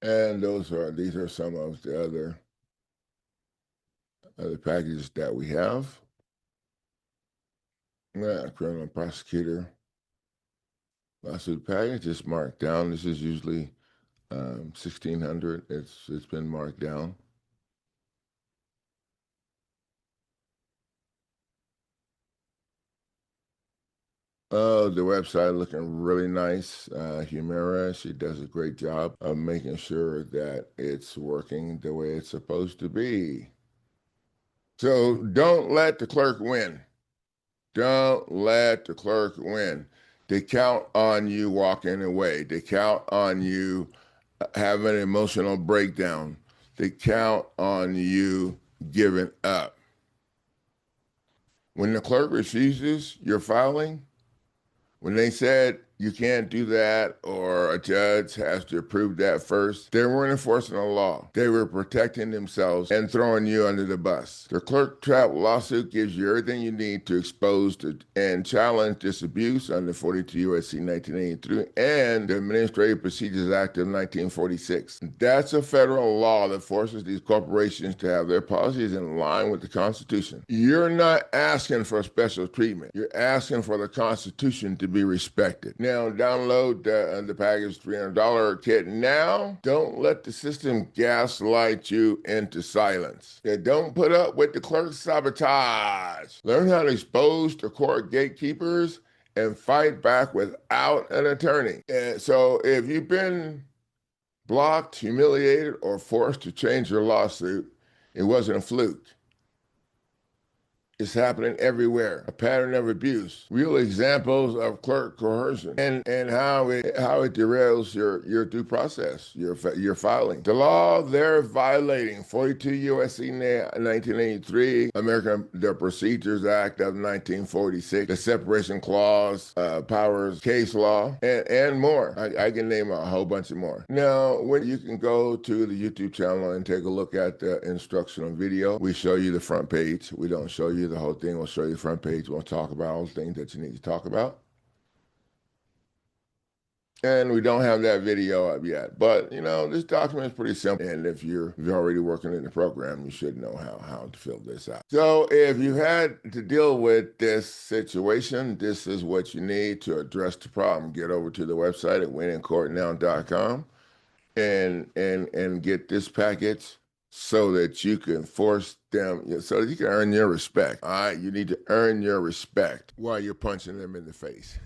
And these are some of the other packages that we have. Yeah, criminal prosecutor lawsuit package is marked down. This is usually 1600. It's been marked down. Oh, the website looking really nice. Humira, she does a great job of making sure that it's working the way it's supposed to be. So don't let the clerk win. Don't let the clerk win. They count on you walking away. They count on you having an emotional breakdown. They count on you giving up. When the clerk refuses your filing, when they said you can't do that or a judge has to approve that first, they weren't enforcing the law. They were protecting themselves and throwing you under the bus. The Clerk Trap lawsuit gives you everything you need to expose and challenge this abuse under 42 U.S.C. 1983 and the Administrative Procedures Act of 1946. That's a federal law that forces these corporations to have their policies in line with the Constitution. You're not asking for special treatment. You're asking for the Constitution to be respected. Now, download the package $300 kit now. Don't let the system gaslight you into silence. Don't put up with the clerk's sabotage. Learn how to expose the court gatekeepers and fight back without an attorney. And so if you've been blocked, humiliated, or forced to change your lawsuit, it wasn't a fluke. It's happening everywhere. A pattern of abuse, real examples of clerk coercion, and how it derails your due process, your filing. The law they're violating: 42 U.S.C. 1983, the Procedures Act of 1946, the Separation Clause, Powers Case Law, and more. I can name a whole bunch of more. Now, when you can go to the YouTube channel and take a look at the instructional video, we show you the front page. We don't show you the whole thing. We'll show you the front page. We'll talk about all the things that you need to talk about. And we don't have that video up yet. But, this document is pretty simple. And if you're already working in the program, you should know how to fill this out. So if you had to deal with this situation, this is what you need to address the problem. Get over to the website at winincourtnow.com and get this package so that you can force them, so that you can earn your respect. All right, you need to earn your respect while you're punching them in the face.